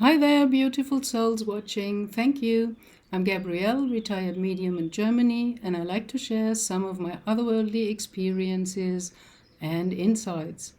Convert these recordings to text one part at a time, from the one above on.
Hi there, beautiful souls watching. Thank you. I'm Gabrielle, retired medium in Germany, and I like to share some of my otherworldly experiences and insights.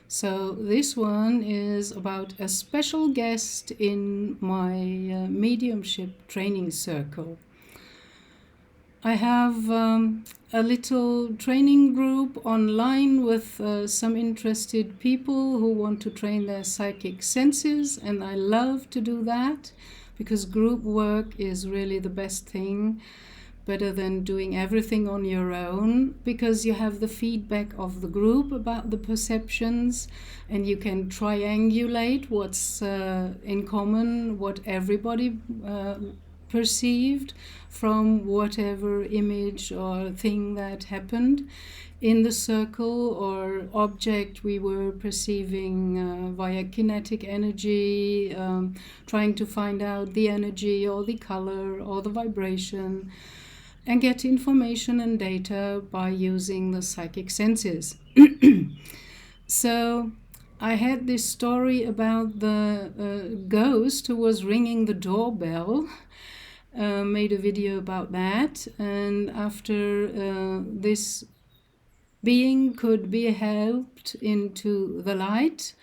So, this one is about a special guest in my mediumship training circle. I have a little training group online with some interested people who want to train their psychic senses, and I love to do that because group work is really the best thing, better than doing everything on your own, because you have the feedback of the group about the perceptions and you can triangulate what's in common, what everybody perceived from whatever image or thing that happened in the circle or object we were perceiving via kinetic energy, trying to find out the energy or the color or the vibration, and get information and data by using the psychic senses. So I had this story about the ghost who was ringing the doorbell. Made a video about that, and after this being could be helped into the light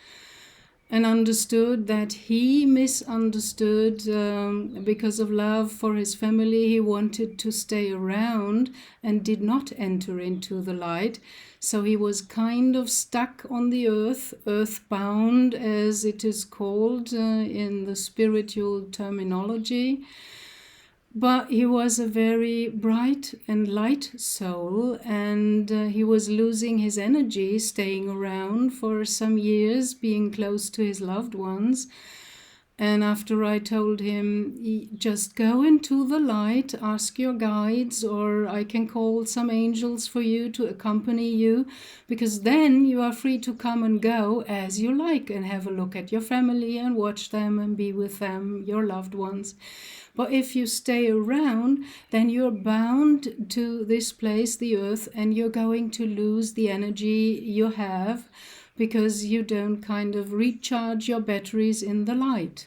and understood that he misunderstood, because of love for his family, he wanted to stay around and did not enter into the light. So he was kind of stuck on the earth, earthbound as it is called in the spiritual terminology. But he was a very bright and light soul, and he was losing his energy staying around for some years, being close to his loved ones. And after I told him, just go into the light, ask your guides, or I can call some angels for you to accompany you, because then you are free to come and go as you like and have a look at your family and watch them and be with them, your loved ones. But if you stay around, then you're bound to this place, the earth, and you're going to lose the energy you have because you don't kind of recharge your batteries in the light.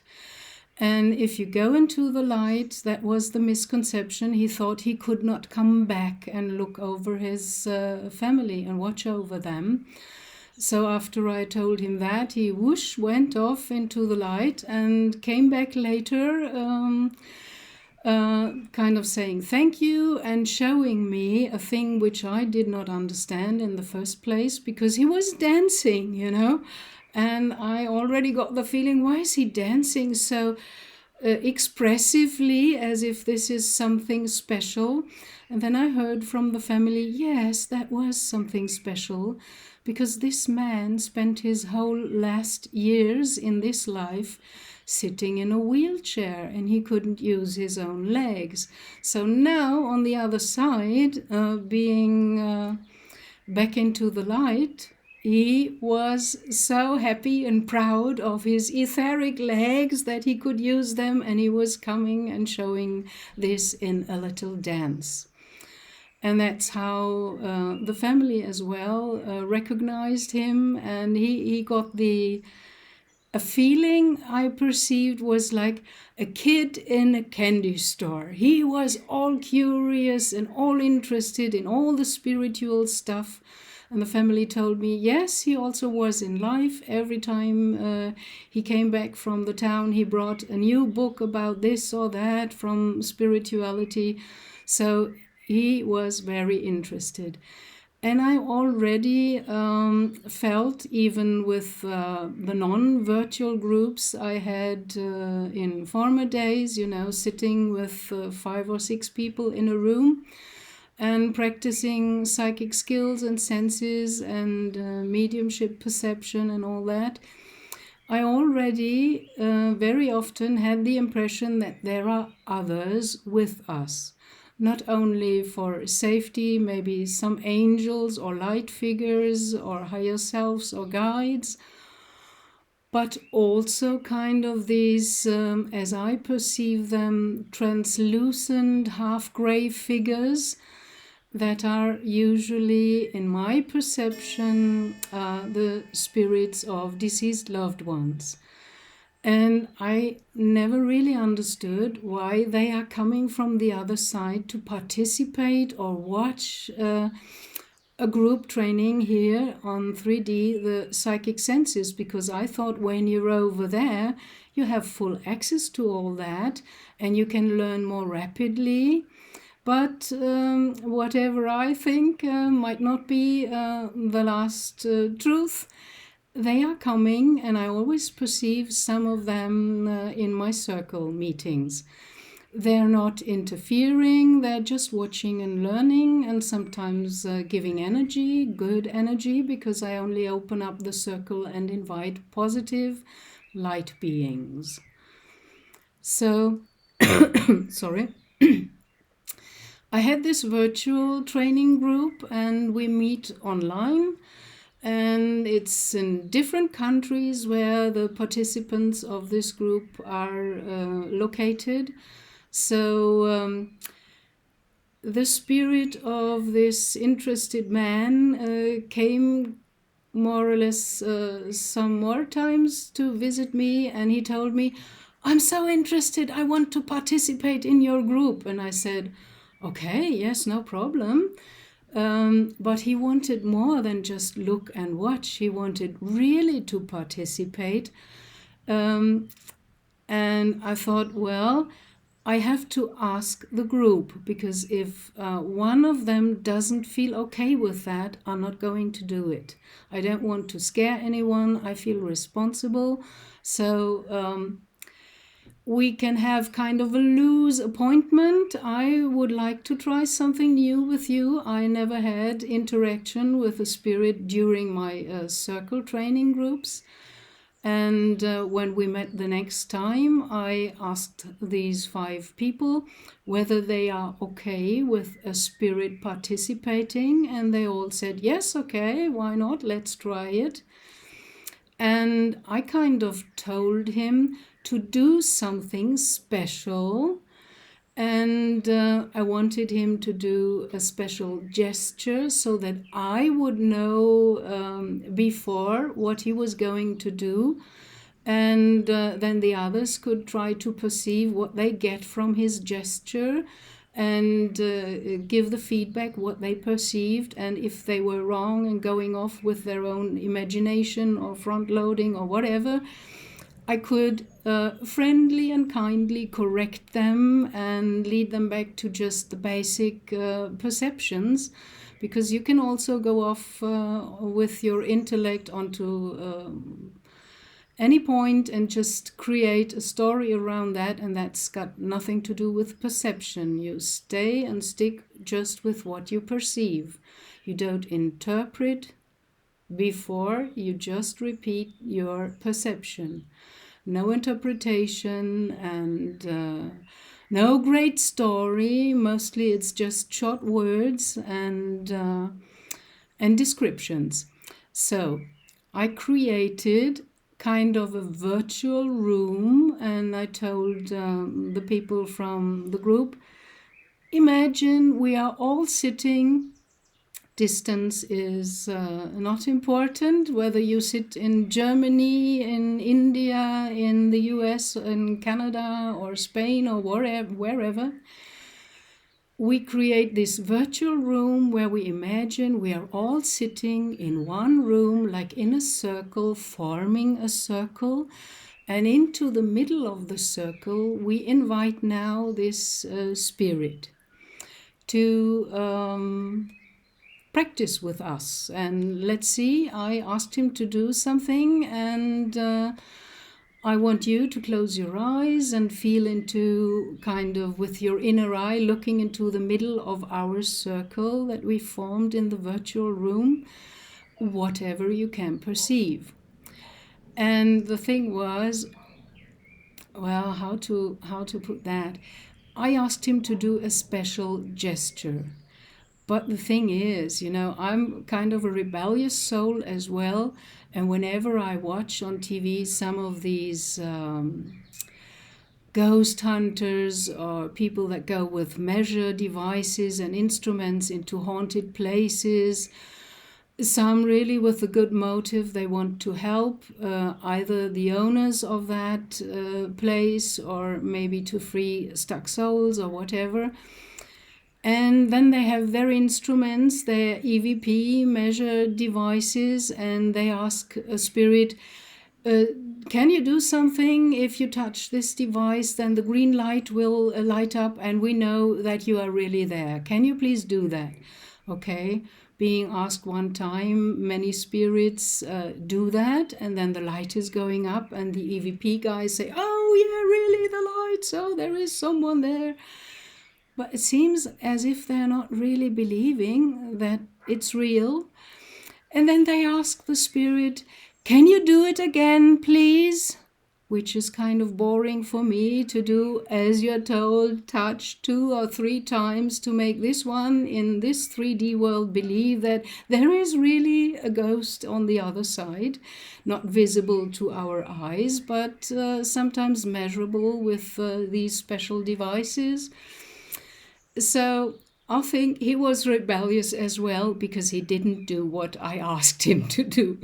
And if you go into the light, that was the misconception. He thought he could not come back and look over his family and watch over them. So after I told him that, he whoosh went off into the light and came back later, kind of saying thank you and showing me a thing which I did not understand in the first place, because he was dancing, and I already got the feeling, why is he dancing so expressively, as if this is something special? And then I heard from the family, yes, that was something special, because this man spent his whole last years in this life sitting in a wheelchair and he couldn't use his own legs. So now on the other side, being back into the light, he was so happy and proud of his etheric legs that he could use them, and he was coming and showing this in a little dance. And that's how the family as well recognized him, and he got a feeling I perceived was like a kid in a candy store. He was all curious and all interested in all the spiritual stuff. And the family told me, yes, he also was in life. Every time he came back from the town, he brought a new book about this or that from spirituality. So he was very interested. And I already felt, even with the non-virtual groups I had in former days, sitting with 5 or 6 people in a room and practicing psychic skills and senses and mediumship perception and all that, I already very often had the impression that there are others with us. Not only for safety, maybe some angels or light figures or higher selves or guides, but also kind of these, as I perceive them, translucent, half-gray figures that are usually, in my perception, the spirits of deceased loved ones. And I never really understood why they are coming from the other side to participate or watch a group training here on 3D, the psychic senses, because I thought when you're over there, you have full access to all that and you can learn more rapidly. But whatever I think might not be the last truth. They are coming, and I always perceive some of them in my circle meetings. They're not interfering, they're just watching and learning, and sometimes giving energy, good energy, because I only open up the circle and invite positive light beings. So, sorry. I had this virtual training group, and we meet online. And it's in different countries where the participants of this group are located. So the spirit of this interested man came more or less some more times to visit me, and he told me, "I'm so interested, I want to participate in your group." And I said, "Okay, yes, no problem." But he wanted more than just look and watch. He wanted really to participate. And I thought, well, I have to ask the group, because if one of them doesn't feel okay with that, I'm not going to do it. I don't want to scare anyone. I feel responsible. So we can have kind of a loose appointment. I would like to try something new with you. I never had interaction with the spirit during my circle training groups. And when we met the next time, I asked these 5 people whether they are okay with a spirit participating. And they all said, yes, okay, why not? Let's try it. And I kind of told him to do something special. And I wanted him to do a special gesture so that I would know before what he was going to do. And then the others could try to perceive what they get from his gesture and give the feedback what they perceived, and if they were wrong and going off with their own imagination or front loading or whatever, I could friendly and kindly correct them and lead them back to just the basic perceptions, because you can also go off with your intellect onto any point and just create a story around that, and that's got nothing to do with perception. You stay and stick just with what you perceive. You don't interpret before, you just repeat your perception. No interpretation and no great story. Mostly it's just short words and descriptions. So I created kind of a virtual room, and I told the people from the group, imagine we are all sitting. Distance is not important, whether you sit in Germany, in India, in the US, in Canada, or Spain, or wherever. We create this virtual room where we imagine we are all sitting in one room, like in a circle, forming a circle. And into the middle of the circle, we invite now this spirit to practice with us. And let's see, I asked him to do something, and I want you to close your eyes and feel into, kind of with your inner eye, looking into the middle of our circle that we formed in the virtual room, whatever you can perceive. And the thing was, well, how to put that? I asked him to do a special gesture. But the thing is, I'm kind of a rebellious soul as well. And whenever I watch on TV some of these ghost hunters or people that go with measure devices and instruments into haunted places, Some really with a good motive, they want to help either the owners of that place or maybe to free stuck souls or whatever. And then they have their instruments, their EVP measure devices, and they ask a spirit, uh, can you do something? If you touch this device, then the green light will light up and we know that you are really there. Can you please do that? Okay. Being asked one time, many spirits do that, and then the light is going up, and the EVP guys say, oh, yeah, really, the light, so there is someone there. But it seems as if they're not really believing that it's real. And then they ask the spirit, can you do it again, please? Which is kind of boring for me to do as you're told, touch 2 or 3 times to make this one in this 3D world believe that there is really a ghost on the other side, not visible to our eyes, but sometimes measurable with these special devices. So I think he was rebellious as well because he didn't do what I asked him to do.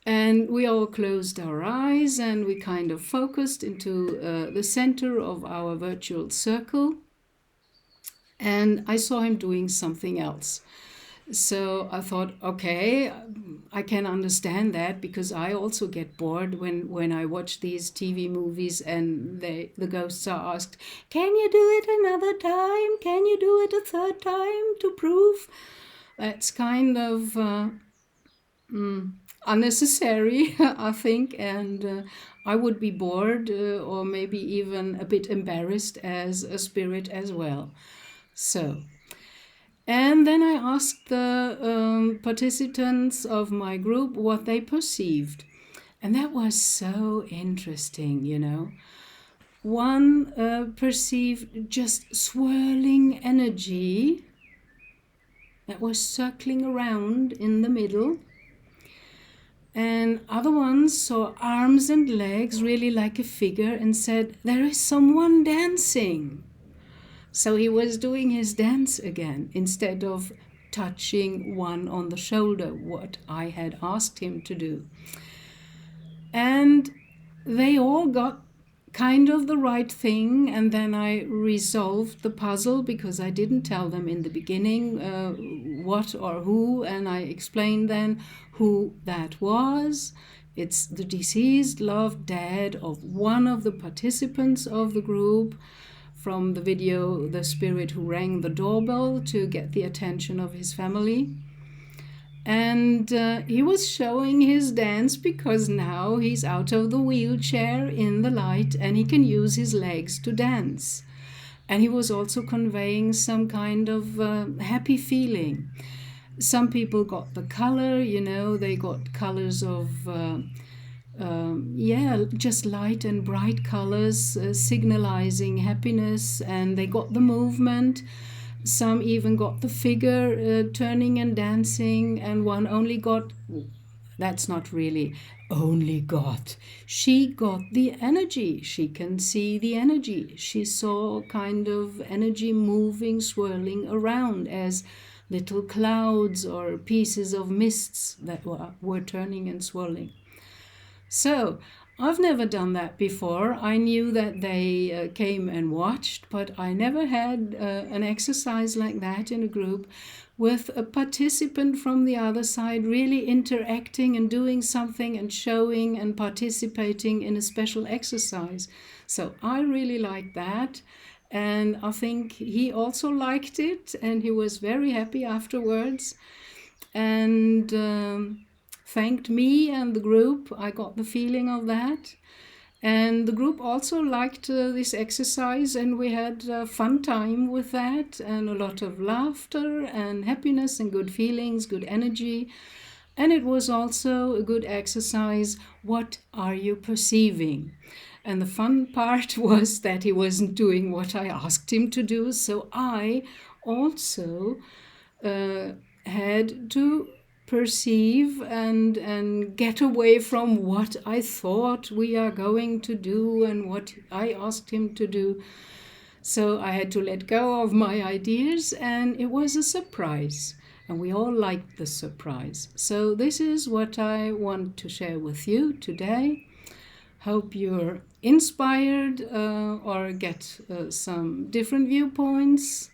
And we all closed our eyes and we kind of focused into the center of our virtual circle. And I saw him doing something else. So I thought, okay, I can understand that because I also get bored when I watch these TV movies and the ghosts are asked, can you do it another time? Can you do it a third time to prove? That's kind of unnecessary, I think, and I would be bored or maybe even a bit embarrassed as a spirit as well. So, and then I asked the participants of my group what they perceived. And that was so interesting, you know. One perceived just swirling energy that was circling around in the middle. And other ones saw arms and legs really like a figure and said, there is someone dancing. So he was doing his dance again instead of touching one on the shoulder, what I had asked him to do. And they all got kind of the right thing, and then I resolved the puzzle because I didn't tell them in the beginning what or who, and I explained then who that was. It's the deceased loved dad of one of the participants of the group. From the video, the spirit who rang the doorbell to get the attention of his family. And he was showing his dance because now he's out of the wheelchair in the light and he can use his legs to dance. And he was also conveying some kind of happy feeling. Some people got the color, you know, they got colors of just light and bright colors signalizing happiness, and they got the movement. Some even got the figure turning and dancing, and one only got, that's not really only got, she got the energy. She can see the energy. She saw kind of energy moving, swirling around as little clouds or pieces of mists that were turning and swirling. So, I've never done that before. I knew that they came and watched, but I never had an exercise like that in a group with a participant from the other side really interacting and doing something and showing and participating in a special exercise. So, I really liked that. And I think he also liked it, and he was very happy afterwards. And thanked me and the group. I got the feeling of that. And the group also liked this exercise, and we had a fun time with that, and a lot of laughter and happiness and good feelings, good energy. And it was also a good exercise. What are you perceiving? And the fun part was that he wasn't doing what I asked him to do, so I also had to perceive and get away from what I thought we are going to do and what I asked him to do. So I had to let go of my ideas, and it was a surprise. And we all like the surprise. So this is what I want to share with you today. Hope you're inspired or get some different viewpoints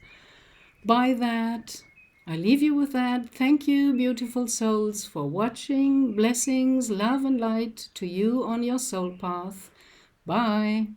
by that. I leave you with that. Thank you, beautiful souls, for watching. Blessings, love, and light to you on your soul path. Bye.